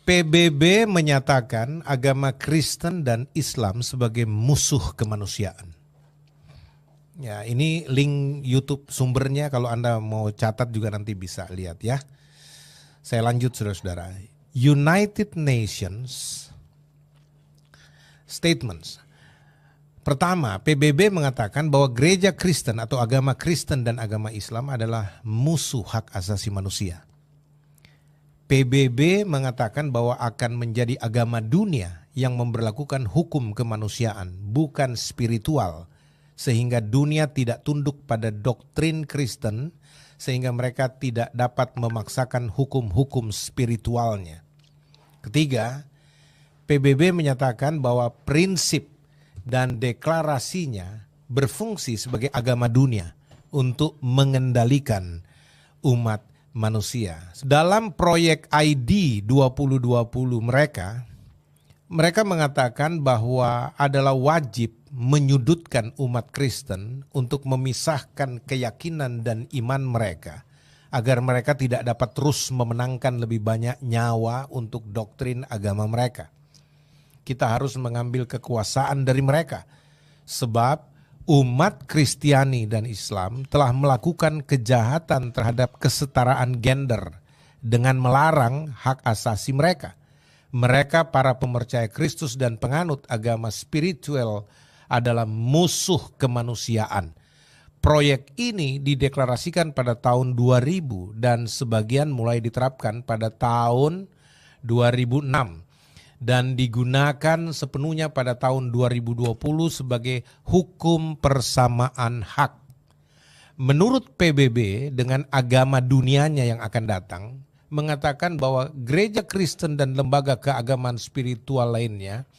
PBB menyatakan agama Kristen dan Islam sebagai musuh kemanusiaan. Ya, ini link YouTube sumbernya, kalau Anda mau catat juga nanti bisa lihat ya. Saya lanjut saudara-saudara. United Nations Statements. Pertama, PBB mengatakan bahwa gereja Kristen atau agama Kristen dan agama Islam adalah musuh hak asasi manusia. PBB mengatakan bahwa akan menjadi agama dunia yang memberlakukan hukum kemanusiaan, bukan spiritual, sehingga dunia tidak tunduk pada doktrin Kristen, sehingga mereka tidak dapat memaksakan hukum-hukum spiritualnya. Ketiga, PBB menyatakan bahwa prinsip dan deklarasinya berfungsi sebagai agama dunia untuk mengendalikan umat manusia. Dalam proyek ID 2020 mereka mengatakan bahwa adalah wajib menyudutkan umat Kristen untuk memisahkan keyakinan dan iman mereka agar mereka tidak dapat terus memenangkan lebih banyak nyawa untuk doktrin agama mereka. Kita harus mengambil kekuasaan dari mereka sebab umat Kristiani dan Islam telah melakukan kejahatan terhadap kesetaraan gender dengan melarang hak asasi mereka. Mereka para pemercaya Kristus dan penganut agama spiritual adalah musuh kemanusiaan. Proyek ini dideklarasikan pada tahun 2000 dan sebagian mulai diterapkan pada tahun 2006. Dan digunakan sepenuhnya pada tahun 2020 sebagai hukum persamaan hak. Menurut PBB, dengan agama dunianya yang akan datang, mengatakan bahwa gereja Kristen dan lembaga keagamaan spiritual lainnya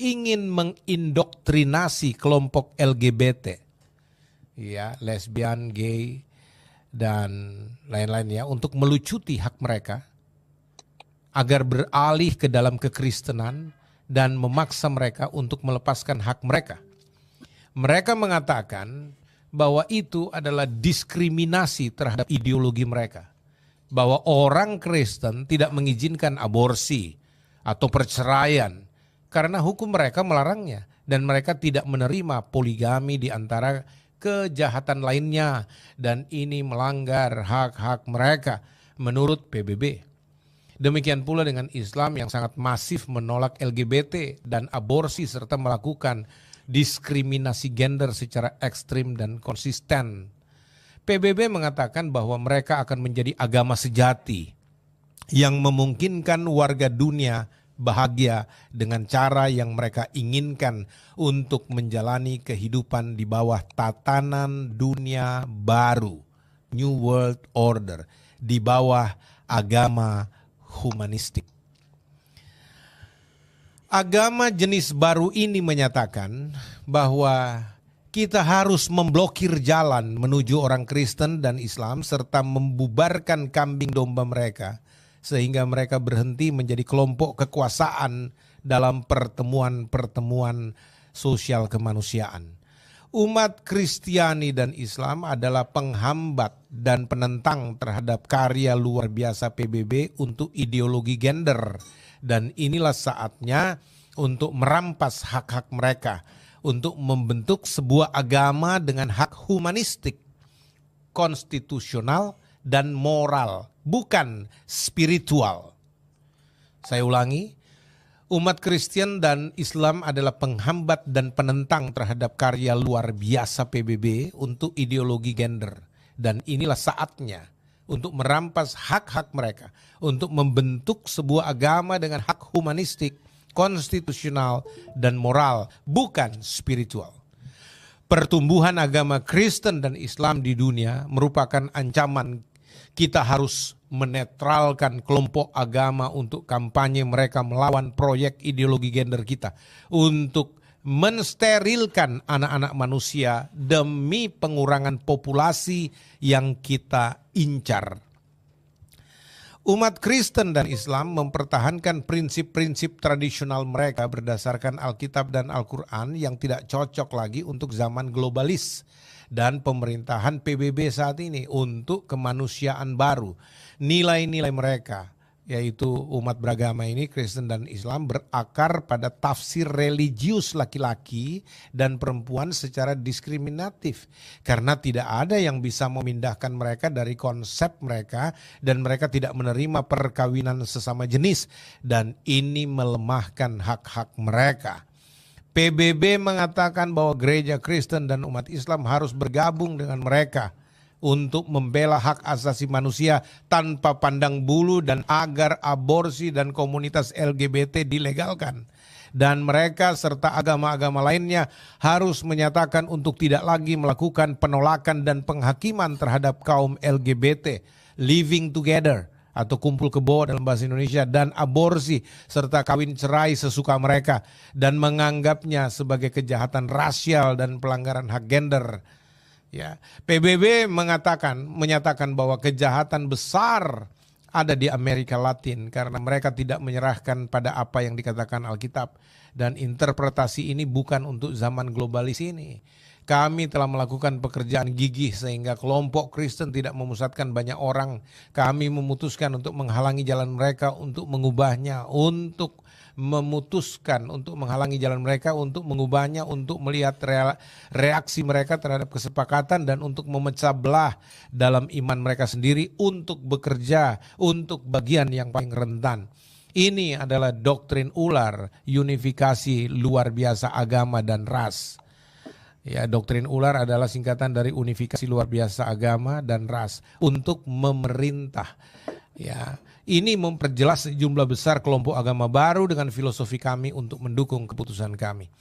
ingin mengindoktrinasi kelompok LGBT, ya, lesbian, gay, dan lain-lainnya untuk melucuti hak mereka, agar beralih ke dalam kekristenan dan memaksa mereka untuk melepaskan hak mereka. Mereka mengatakan bahwa itu adalah diskriminasi terhadap ideologi mereka. Bahwa orang Kristen tidak mengizinkan aborsi atau perceraian karena hukum mereka melarangnya. Dan mereka tidak menerima poligami di antara kejahatan lainnya. Dan ini melanggar hak-hak mereka menurut PBB. Demikian pula dengan Islam yang sangat masif menolak LGBT dan aborsi serta melakukan diskriminasi gender secara ekstrim dan konsisten. PBB mengatakan bahwa mereka akan menjadi agama sejati yang memungkinkan warga dunia bahagia dengan cara yang mereka inginkan untuk menjalani kehidupan di bawah tatanan dunia baru, New World Order, di bawah agama humanistik. Agama jenis baru ini menyatakan bahwa kita harus memblokir jalan menuju orang Kristen dan Islam serta membubarkan kambing domba mereka sehingga mereka berhenti menjadi kelompok kekuasaan dalam pertemuan-pertemuan sosial kemanusiaan. Umat Kristiani dan Islam adalah penghambat dan penentang terhadap karya luar biasa PBB untuk ideologi gender. Dan inilah saatnya untuk merampas hak-hak mereka, untuk membentuk sebuah agama dengan hak humanistik, konstitusional, dan moral, bukan spiritual. Saya ulangi. Umat Kristen dan Islam adalah penghambat dan penentang terhadap karya luar biasa PBB untuk ideologi gender. Dan inilah saatnya untuk merampas hak-hak mereka, untuk membentuk sebuah agama dengan hak humanistik, konstitusional, dan moral, bukan spiritual. Pertumbuhan agama Kristen dan Islam di dunia merupakan ancaman. Kita harus menetralkan kelompok agama untuk kampanye mereka melawan proyek ideologi gender kita, untuk mensterilkan anak-anak manusia demi pengurangan populasi yang kita incar. Umat Kristen dan Islam mempertahankan prinsip-prinsip tradisional mereka berdasarkan Alkitab dan Al-Quran yang tidak cocok lagi untuk zaman globalis dan pemerintahan PBB saat ini untuk kemanusiaan baru. Nilai-nilai mereka yaitu umat beragama ini, Kristen dan Islam, berakar pada tafsir religius laki-laki dan perempuan secara diskriminatif. Karena tidak ada yang bisa memindahkan mereka dari konsep mereka dan mereka tidak menerima perkawinan sesama jenis. Dan ini melemahkan hak-hak mereka. PBB mengatakan bahwa gereja Kristen dan umat Islam harus bergabung dengan mereka untuk membela hak asasi manusia tanpa pandang bulu dan agar aborsi dan komunitas LGBT dilegalkan. Dan mereka serta agama-agama lainnya harus menyatakan untuk tidak lagi melakukan penolakan dan penghakiman terhadap kaum LGBT, living together atau kumpul kebo dalam bahasa Indonesia, dan aborsi serta kawin cerai sesuka mereka, dan menganggapnya sebagai kejahatan rasial dan pelanggaran hak gender. Ya, PBB menyatakan bahwa kejahatan besar ada di Amerika Latin karena mereka tidak menyerahkan pada apa yang dikatakan Alkitab, dan interpretasi ini bukan untuk zaman globalis ini. Kami telah melakukan pekerjaan gigih sehingga kelompok Kristen tidak memusatkan banyak orang. Kami memutuskan untuk menghalangi jalan mereka untuk mengubahnya, untuk menghalangi jalan mereka untuk mengubahnya, untuk melihat reaksi mereka terhadap kesepakatan, dan untuk memecah belah dalam iman mereka sendiri, untuk bekerja untuk bagian yang paling rentan. Ini adalah doktrin ular, unifikasi luar biasa agama dan ras. Ya, doktrin ular adalah singkatan dari unifikasi luar biasa agama dan ras untuk memerintah. Ya, ini memperjelas sejumlah besar kelompok agama baru dengan filosofi kami untuk mendukung keputusan kami.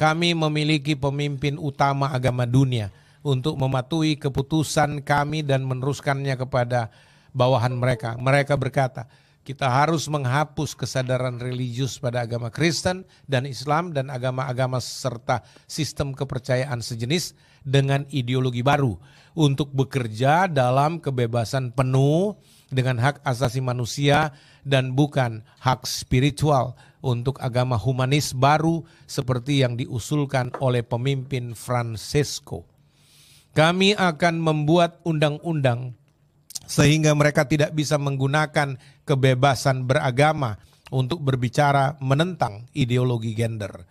Kami memiliki pemimpin utama agama dunia untuk mematuhi keputusan kami dan meneruskannya kepada bawahan mereka. Mereka berkata, kita harus menghapus kesadaran religius pada agama Kristen dan Islam dan agama-agama serta sistem kepercayaan sejenis dengan ideologi baru untuk bekerja dalam kebebasan penuh dengan hak asasi manusia dan bukan hak spiritual, untuk agama humanis baru seperti yang diusulkan oleh pemimpin Francesco. Kami akan membuat undang-undang sehingga mereka tidak bisa menggunakan kebebasan beragama untuk berbicara menentang ideologi gender.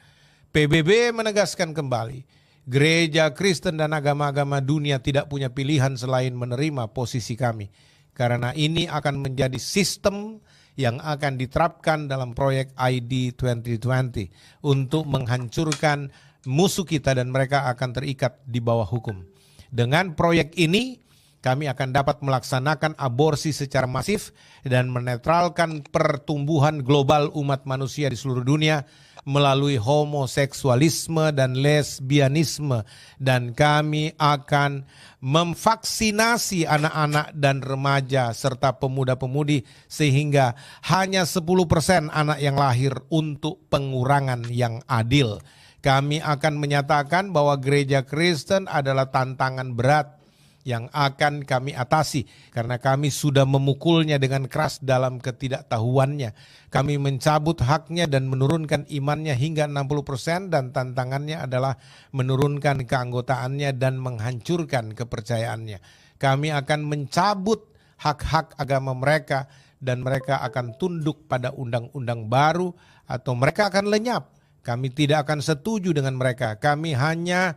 PBB menegaskan kembali, gereja Kristen dan agama-agama dunia tidak punya pilihan selain menerima posisi kami. Karena ini akan menjadi sistem yang akan diterapkan dalam proyek ID 2020 untuk menghancurkan musuh kita, dan mereka akan terikat di bawah hukum. Dengan proyek ini, kami akan dapat melaksanakan aborsi secara masif dan menetralkan pertumbuhan global umat manusia di seluruh dunia melalui homoseksualisme dan lesbianisme. Dan kami akan memvaksinasi anak-anak dan remaja serta pemuda-pemudi sehingga hanya 10% anak yang lahir untuk pengurangan yang adil. Kami akan menyatakan bahwa gereja Kristen adalah tantangan berat yang akan kami atasi karena kami sudah memukulnya dengan keras dalam ketidaktahuannya. Kami mencabut haknya dan menurunkan imannya hingga 60%, dan tantangannya adalah menurunkan keanggotaannya dan menghancurkan kepercayaannya. Kami akan mencabut hak-hak agama mereka dan mereka akan tunduk pada undang-undang baru atau mereka akan lenyap. Kami tidak akan setuju dengan mereka. Kami hanya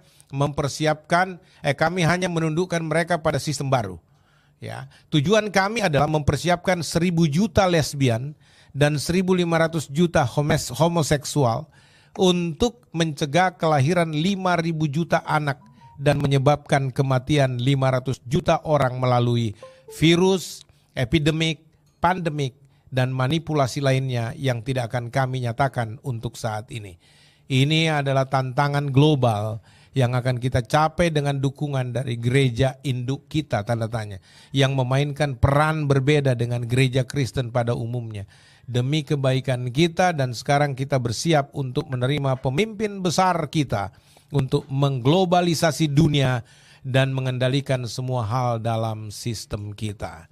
menundukkan mereka pada sistem baru. Ya, tujuan kami adalah mempersiapkan 1.000 juta lesbian dan 1.500 juta homoseksual untuk mencegah kelahiran 5.000 juta anak dan menyebabkan kematian 500 juta orang melalui virus, epidemik, pandemik, dan manipulasi lainnya yang tidak akan kami nyatakan untuk saat ini. Ini adalah tantangan global yang akan kita capai dengan dukungan dari gereja induk kita, tanda tanya, yang memainkan peran berbeda dengan gereja Kristen pada umumnya. Demi kebaikan kita, dan sekarang kita bersiap untuk menerima pemimpin besar kita untuk mengglobalisasi dunia dan mengendalikan semua hal dalam sistem kita.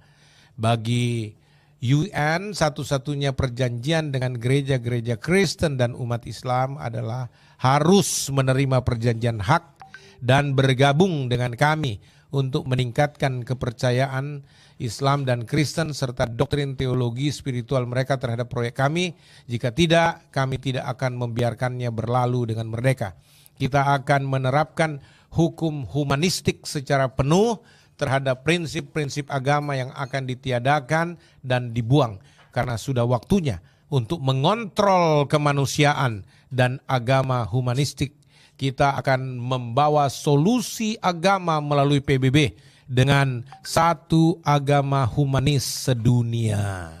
Bagi UN, satu-satunya perjanjian dengan gereja-gereja Kristen dan umat Islam adalah harus menerima perjanjian hak dan bergabung dengan kami untuk meningkatkan kepercayaan Islam dan Kristen serta doktrin teologi spiritual mereka terhadap proyek kami. Jika tidak, kami tidak akan membiarkannya berlalu dengan merdeka. Kita akan menerapkan hukum humanistik secara penuh terhadap prinsip-prinsip agama yang akan ditiadakan dan dibuang. Karena sudah waktunya untuk mengontrol kemanusiaan dan agama humanistik. Kita akan membawa solusi agama melalui PBB dengan satu agama humanis sedunia.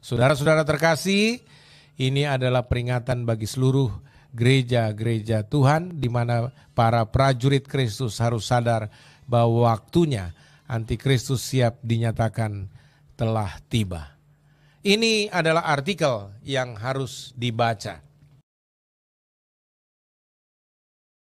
Saudara-saudara terkasih, ini adalah peringatan bagi seluruh gereja-gereja Tuhan di mana para prajurit Kristus harus sadar bahwa waktunya antikristus siap dinyatakan telah tiba. Ini adalah artikel yang harus dibaca.